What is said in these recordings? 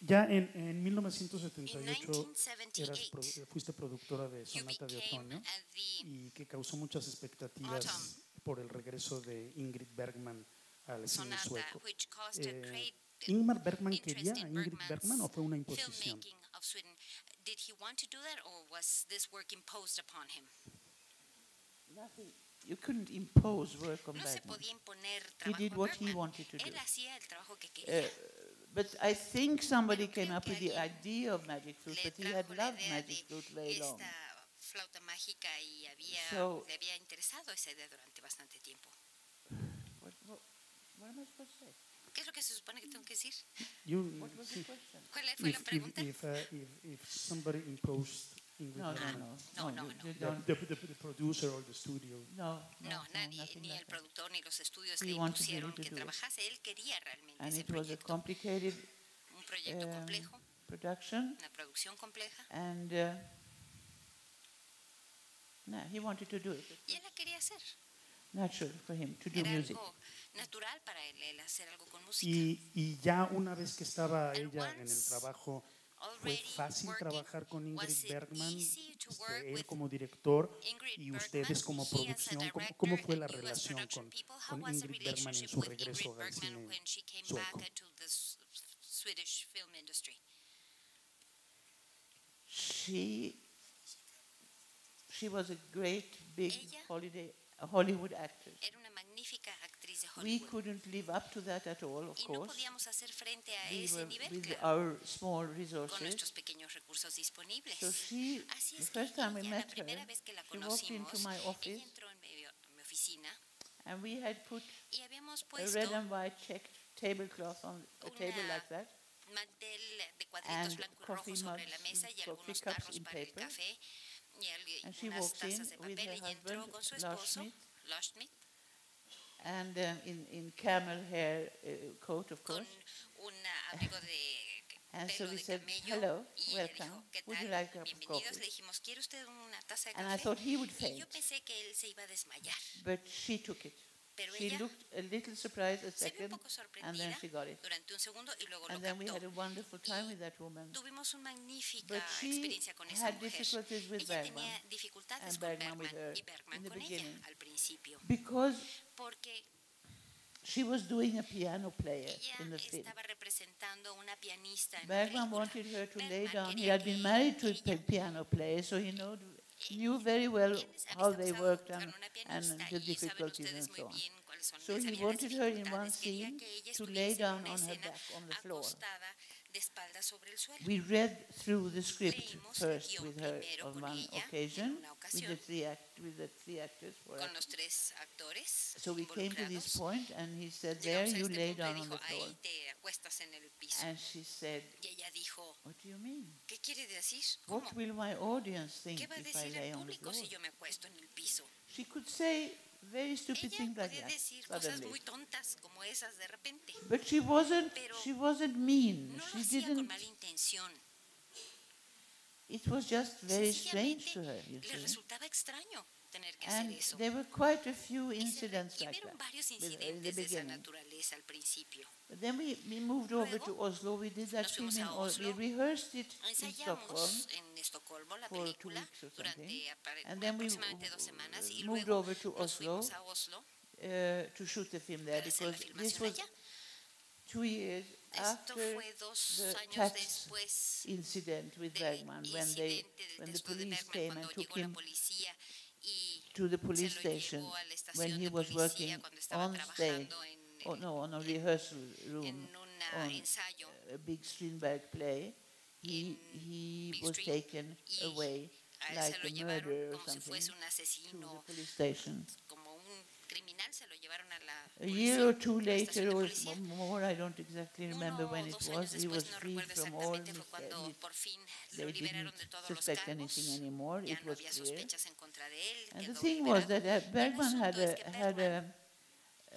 ya en 1978 1978, fuiste productora de you Sonata de became Otoño the y que causó muchas expectativas Autumn por el regreso de Ingrid Bergman al cine Sonata, sueco. which caused a great ¿Ingmar Bergman interest quería a in Ingrid Bergman o Bergman's fue una imposición? filmmaking of Sweden. Did he want to do that, or was this work imposed upon him? Nothing. You couldn't impose work on No se Bergman. podía imponer He trabajo did a what he Bergman. wanted to do. Él hacía el trabajo que quería. But I think somebody Pero came creo up que with the alguien idea of Magic Flute, Le but he had trajo la loved idea Magic Flute de very long. esta flauta mágica y So- le había interesado esa idea durante bastante tiempo. What am I supposed to say? ¿Qué es lo que se supone que tengo que decir? What was the question? ¿Cuál fue la pregunta? If somebody imposed Ingrid No, Bergman, No. You the, don't. the producer or the studio. No, No, nadie, nothing ni like el that. productor ni los estudios He le wanted impusieron really to que do it. trabajase. Él quería realmente And ese it was a proyecto. complicated Un proyecto complejo, production, una producción compleja. and he wanted to do it. Y él la quería hacer. Natural for him to do Era music. algo natural para él hacer algo con música. Y ya una vez que estaba And ella en el once trabajo, ¿fue already fácil working, trabajar con was Ingrid it Bergman, easy to work él with como director Ingrid y Bergman, ustedes como he as a producción? director, ¿Cómo fue la and you as relación production people? How con was the Ingrid Bergman en relationship su with regreso Ingrid al Bergman cine when she came sueco? back to the Swedish film industry? She was a great big Ella Hollywood actress. Era una magnífica actriz de We Hollywood. couldn't live up to that at all, of Y no course. podíamos hacer frente a We ese were nivel, with claro, our small con resources. nuestros pequeños recursos disponibles. So she, Así the es que first time we ella, met la primera her, vez que la she walked into conocimos, my ella office, entró en mi oficina and we had put y habíamos a puesto red and white checked tablecloth on a Una table like that, mantel de cuadritos and blanco y coffee rojo sobre mugs la mesa and y coffee algunos cups tarros in para el paper. café y And she unas walked in tazas de with papel. her Ella entró husband, con su Lars esposo, Schmidt, Lars Schmidt, and in camel hair coat, of con course. un abrigo de And so pelo we de said, camello. hello, Y ella welcome. dijo, ¿qué Would you tal? like a cup of Bienvenidos. coffee? Le dijimos, ¿quiere usted una taza de And I café? thought he would Y yo faint, pensé que él se iba a desmayar. but she took it. Pero She ella looked a little surprised a se vio un second, poco and then sorprendida she got it. durante un segundo y luego lo And then we had captó. a wonderful time with that woman. Tuvimos una magnífica But she experiencia con esa had mujer. difficulties with Ella Bergman, tenía dificultades and con Bergman with Bergman her y Bergman in the con ella beginning. al principio, Because porque she was doing a piano player ella in the film. estaba representando una pianista en la Bergman película. wanted her to lay Bergman down. He quería had been que married to a ella- piano player, so he knew very well él había how estado they casado worked con and, una and pianista the y saben difficulties ustedes and muy so on. bien cuáles son So sabían he las wanted her in one dificultades. Quería scene que ella to lay estuviese en down una on her escena back on the floor. acostada de espaldas sobre el suelo. We read through the script Leímos el first guión with her primero on con one ella en occasion una with ocasión, the three actors. con los tres actores So we came to this involucrados. point, and he said, "There Llegamos a you este lay punto y down on dijo, the floor." ahí te acuestas en el piso. And she said, Y ella dijo, "What do you mean? ¿qué quiere decir? ¿Cómo? What will my audience think ¿Qué va a if I decir lay el on the público floor?" si yo me acuesto en el piso? She could say very stupid Ella things like podía that decir cosas suddenly. muy tontas como esas de repente. But she wasn't mean. No lo She hacía con didn't. mala intención. It was just very strange Sencillamente to her, you le see. resultaba extraño tener que hacer And eso. there were quite a few Y incidents like hubieron that varios in the incidentes de esa beginning. naturaleza al principio. But then we moved over Luego, to Oslo. We did that nos film fuimos in a Oslo. We Oslo. rehearsed it in Stockholm Ensayamos en Estocolmo la for 2 película weeks or durante something. And then we aproximadamente 2 semanas y moved luego over to nos Oslo fuimos a Oslo to shoot the film there para hacer la because this filmación was allá. 2 years Esto after fue 2 the años tax después incident with del Bergman when the después de police Bergman, came and cuando took llegó la him policía y to the se police lo station llevó a la when estación he de was policía working cuando estaba on stage. trabajando On a rehearsal room en un on ensayo a big Strindberg play. He Big was Stream, taken y away a él like se lo a llevaron murderer or como si something fuese un to the asesino, police station. como un criminal, se lo llevaron a la A year or two a la estación later, de or policía. more, I don't exactly remember Uno when o it 2 was, años he después, was no freed recuerdo from all exactamente, fue cuando por fin lo they liberaron didn't de todos los suspect cargos. anything anymore. Ya It no was había clear. sospechas en contra de él. And the Quedó thing was liberado. that Bergman El had asunto es que Bergman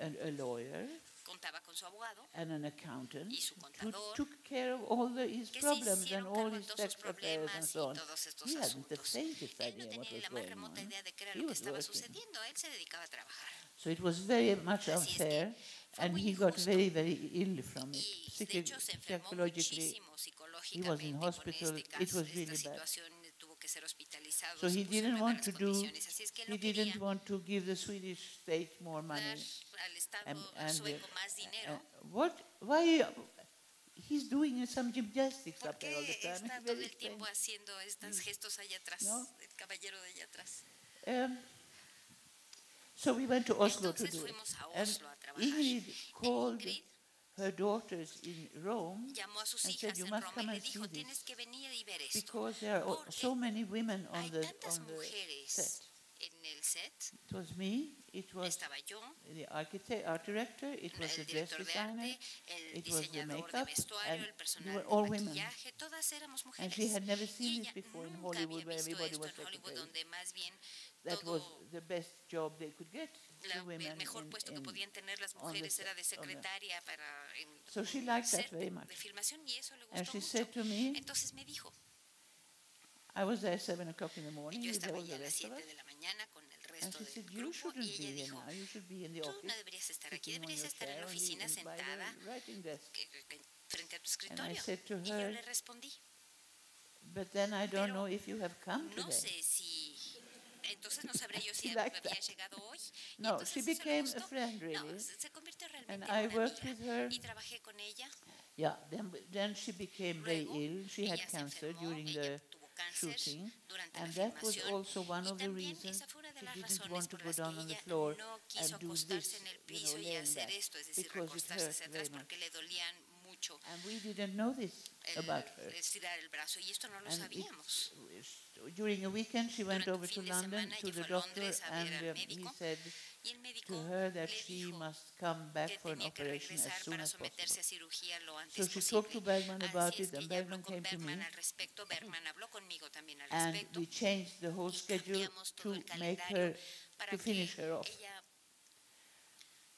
a lawyer contaba con su abogado and an accountant y su who contador took care of all his que se problems and hicieron all cargo de his todos sus tax affairs and problemas y so on. todos estos He hadn't the asuntos. faintest Él no idea what tenía was la más going remota on. idea de qué era He lo que was estaba working. sucediendo. Él se dedicaba a trabajar. So it was very much Así es que unfair Fue And muy he got injusto. very, very ill from it. Y de hecho se enfermó Psychologically, muchísimo psicológicamente con hospital. este It caso, was esta really bad. situación, tuvo que ser hospitalizado, So se he puso en didn't muy want malas to do, condiciones, así es que él he no quería didn't want to give the Swedish state more dar money. al Estado sueco más dinero. Why, he's doing some gymnastics ¿Por up there all the qué time. está It's todo very el tiempo strange. haciendo estos gestos allá atrás, ¿No? el caballero de allá atrás? So we went to Oslo to Entonces do it. fuimos a And Oslo a trabajar. Ingrid called Ingrid her daughters in Rome llamó a sus and hijas said, "You en must Roma y come le and see dijo, tienes this, que venir y ver esto. because there are Porque so many women hay on the tantas set." mujeres en el set. It was me, it was Estaba yo, the architect, art director, it was the el dress director de designer, arte, el it was the diseñador de makeup, vestuario, and el they personal were de all women. maquillaje, todas éramos And mujeres. she had never Y seen ella this before in nunca había Hollywood, where visto everybody esto was en Hollywood, secretaries. donde más bien That was todo the best job they could get, el the women mejor puesto que podían tener las on the mujeres set- era de on the- secretaria para en So she un liked that set very much. de filmación y eso le And gustó she mucho. said to me, Entonces me dijo, I was there at 7 o'clock in the y morning yo with estaba all allá the a las rest of 7 us. de la mañana con el And resto she del said, "You grupo shouldn't y be ella here dijo, now. You should be in the tú office, no deberías estar aquí, sitting on deberías your estar en chair la by oficina the sentada writing desk." frente a tu And I escritorio. said to Y yo her, le respondí, "But then I don't Pero know if you have come no today." sé si, entonces no sabré yo si She liked había that. llegado hoy. Y No, entonces she eso le became a gustó. friend, No, really. se convirtió And realmente I en una worked with amiga. her. Y trabajé con ella. Yeah, then she became very Luego, ill. She had ella se cancer enfermó, during ella the tuvo cáncer shooting. durante la And that was filmación. also one Y of the también reasons esa fue una de she las didn't razones want to por go las que down on the ella floor no quiso and do acostarse this, en el piso y laying hacer back, esto, es decir, because it recostarse hurt hacia very atrás much. porque le dolían mucho And we didn't know this about her. estirar el brazo y esto no lo And sabíamos. during a weekend, she went Durante un over to fin de London semana to the ella fue a doctor, Londres a ver and al he médico said y el médico to her that le she dijo must come back que for an tenía que operation as regresar soon para as someterse possible. a cirugía lo So antes she talked to posible. Bergman about Así es it, que and ella habló Bergman con came to Bergman me, al respecto, Bergman habló conmigo también al and respecto we changed the whole y schedule cambiamos todo to el make calendario her, para to que finish her off. ella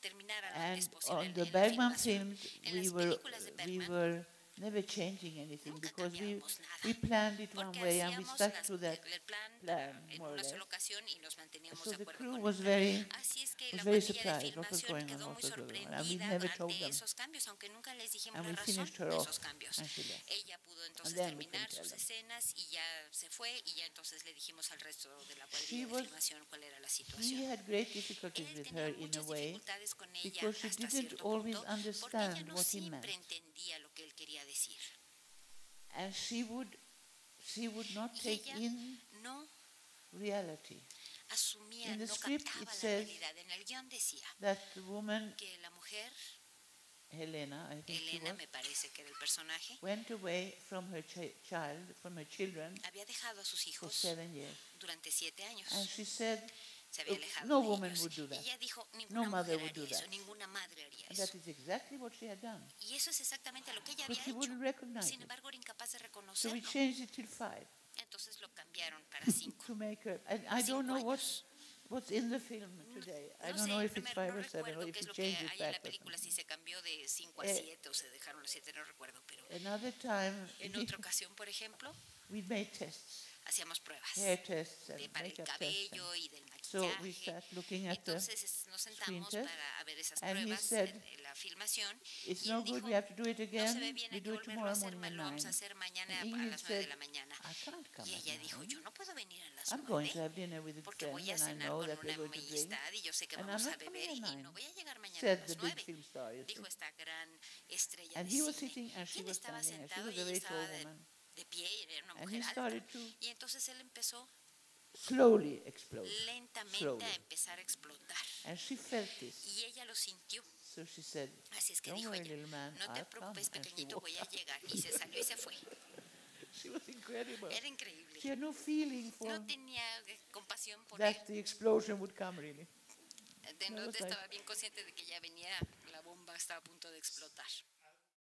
terminara lo And antes posible on the en la Bergman filmación. films, En we las were, películas de we Bergman were never changing anything nunca because cambiábamos nada. we planned it one Porque way and we hacíamos stuck to that el plan plan, en more or una less. sola ocasión y nos manteníamos So de the acuerdo crew con was el very, plan. Así es que was la very cuadrilla de surprised what was filmación going on, quedó what muy was going on. And we sorprendida never told ante them. esos cambios, aunque nunca les dijimos And la we razón finished her de off, esos cambios. and she left. Ella pudo entonces then we terminar couldn't tell sus them. escenas y ya se fue y ya entonces le dijimos al resto de la She cuadrilla de was- filmación cuál era la He situación. had great difficulties Él with tenía her in a muchas way dificultades con ella because she hasta didn't cierto always punto porque ella understand no what he meant. siempre entendía lo que él quería decir. And she would not Y take ella in no reality. asumía, In the no script captaba it la says realidad. En el guión decía That the woman, que la mujer, Helena, I think she Elena was, me parece que era el personaje, went away from her from her children había dejado a sus for hijos 7 years. durante 7 años. And she said, Se había alejado no de woman ellos. would do that. Y ella dijo, No ninguna mother mujer would do haría eso, that. ninguna madre haría And eso. that is exactly what she had done. Y eso es exactamente lo que ella But había she wouldn't hecho. recognize Sin it. embargo, era incapaz de So we reconocerlo. changed it till 5 Entonces lo cambiaron para 5. to make her. And I don't know 5 años. what's in the film today. I No don't sé, know if no, it's me- 5 no or 7 or recuerdo if qué es he lo que changed it hay en la back or película, something. si se cambió de 5 a Eh, 7 o se dejaron los 7, no recuerdo, pero Another time, en otra ocasión, por ejemplo, we made tests, hacíamos pruebas hair tests and para el makeup tests. cabello y del So we maquillaje. start looking at the Entonces nos sentamos test, para a ver esas and he pruebas said, en la filmación. it's Y no él good, dijo, we have to do it no se ve again. bien, We hay que do it volverlo a tomorrow hacer, morning at lo vamos 9. a hacer mañana And a Ingrid las 9 de said, la mañana. I can't come Y at ella dijo, 9 yo no puedo venir a las I'm going to 9 have dinner with a porque friend voy a and I cenar know con that we're una going to drink. amistad y yo sé que And vamos I'm a not coming beber at y 9, no voy a llegar mañana a said las the big 9. film star. You Dijo see. esta gran estrella And de he was cine. sitting and Y she él was estaba standing there. She sentado was y a very estaba tall woman. de pie y era una And he mujer started alta. to Y entonces él empezó slowly explode. lentamente Slowly. a empezar a explotar. And she felt this. Y ella lo sintió. So she said, Así es que don't dijo worry, ella, little man, no te I'll come. preocupes, And she pequeñito, walked voy a out. llegar. Y se salió y se fue. She was incredible. Era She increíble. had no feeling for No tenía compasión por él. that the explosion would come, really. No was like- estaba bien consciente de que ya venía, la bomba estaba a punto de explotar.